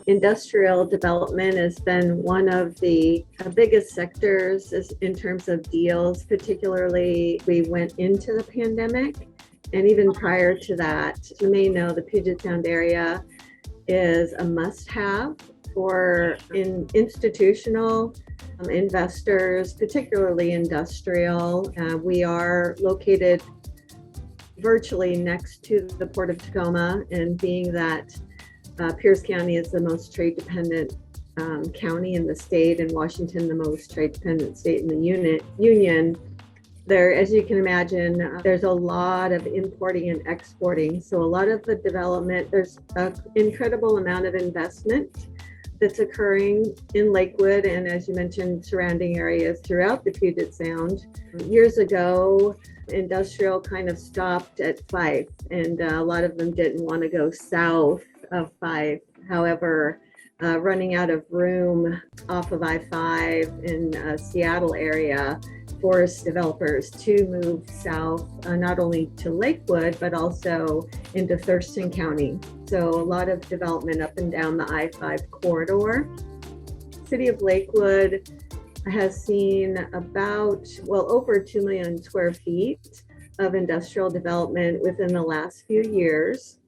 Industrial development has been one of the biggest sectors in terms of deals, particularly we went into the pandemic. And even prior to that, you may know the Puget Sound area is a must-have for institutional investors, particularly industrial. We are located virtually next to the Port of Tacoma, and being that Pierce County is the most trade-dependent county in the state, and Washington the most trade-dependent state in the union. There, as you can imagine, there's a lot of importing and exporting. So a lot of the development, there's an incredible amount of investment that's occurring in Lakewood, and as you mentioned, surrounding areas throughout the Puget Sound. Years ago, industrial kind of stopped at Fife, and a lot of them didn't want to go south of Fife. However, running out of room off of I-5 in Seattle area forced developers to move south, not only to Lakewood, but also into Thurston County. So a lot of development up and down the I-5 corridor. City of Lakewood has seen about, over 2 million square feet of industrial development within the last few years.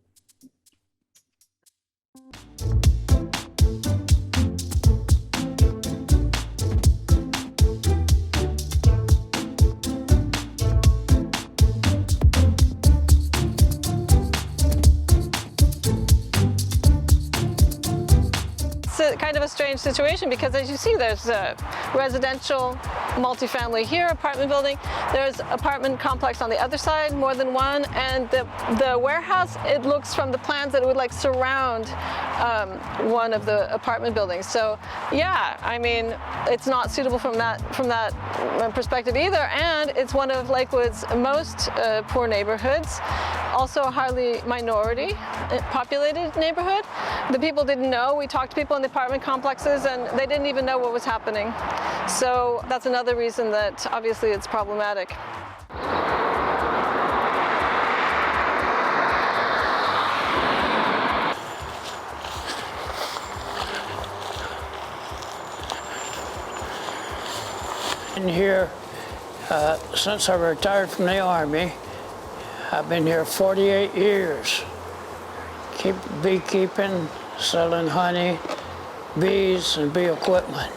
Kind of a strange situation because, as you see, there's a residential multifamily here, apartment building. There's apartment complex on the other side, more than one, and the warehouse, it looks from the plans that it would like surround one of the apartment buildings. So yeah, I mean, it's not suitable from that perspective either, and it's one of Lakewood's most poor neighborhoods. Also a highly minority populated neighborhood. The people didn't know. We talked to people in the apartment complexes and they didn't even know what was happening. So that's another reason that obviously it's problematic. Been here since I retired from the Army. I've been here 48 years. Keep beekeeping, selling honey, bees, and bee equipment.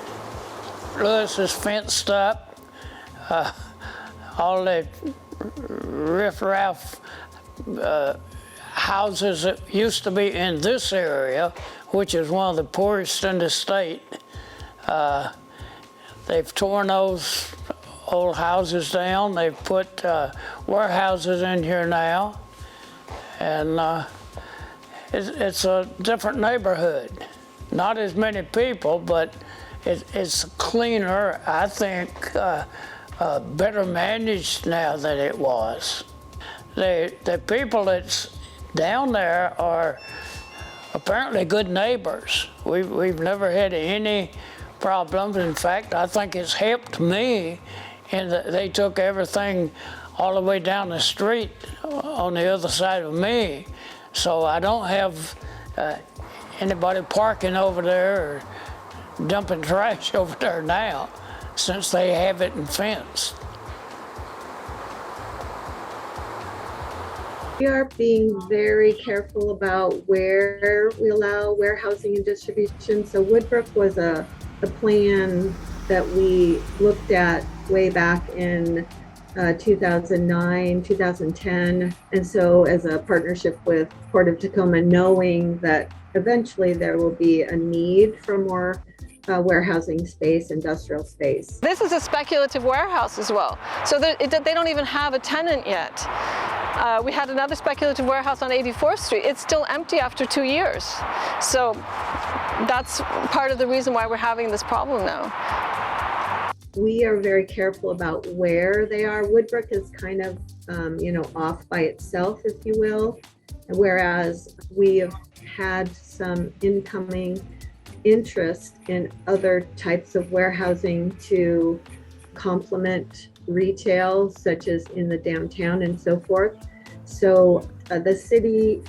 Lewis is fenced up. All the riffraff houses that used to be in this area, which is one of the poorest in the state, they've torn those old houses down. They've put warehouses in here now, and it's a different neighborhood. Not as many people, but it's cleaner, I think, better managed now than it was. The people that's down there are apparently good neighbors. We've never had any problems. In fact, I think it's helped me in that they took everything all the way down the street on the other side of me. So I don't have anybody parking over there or dumping trash over there now, since they have it fenced. We are being very careful about where we allow warehousing and distribution. So Woodbrook was a plan that we looked at way back in 2009, 2010. And so as a partnership with Port of Tacoma, knowing that eventually there will be a need for more warehousing space, industrial space. This is a speculative warehouse as well. So they don't even have a tenant yet. We had another speculative warehouse on 84th Street. It's still empty after 2 years. So that's part of the reason why we're having this problem now. We are very careful about where they are. Woodbrook is kind of, off by itself, if you will. Whereas we have had some incoming interest in other types of warehousing to complement retail, such as in the downtown and so forth. So the city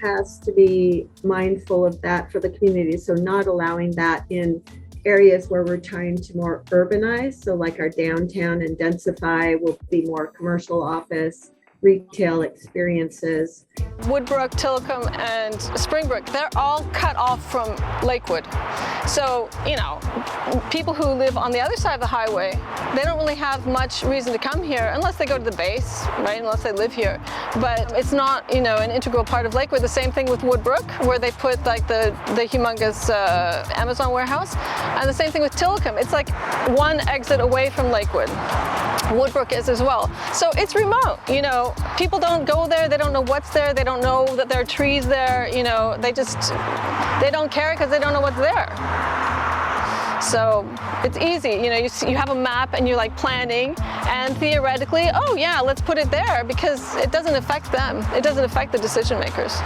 has to be mindful of that for the community. So not allowing that in areas where we're trying to more urbanize. So like our downtown and densify will be more commercial office, retail experiences. Woodbrook, Tillicum, and Springbrook, they're all cut off from Lakewood. So, you know, people who live on the other side of the highway, they don't really have much reason to come here unless they go to the base, right? Unless they live here. But it's not, you know, an integral part of Lakewood. The same thing with Woodbrook, where they put like the humongous Amazon warehouse. And the same thing with Tillicum. It's like one exit away from Lakewood. Woodbrook is as well. So it's remote, you know, people don't go there, they don't know what's there, they don't know that there are trees there, you know, they don't care because they don't know what's there. So it's easy, you know, you have a map and you're like planning, and theoretically, oh yeah, let's put it there because it doesn't affect them. It doesn't affect the decision makers.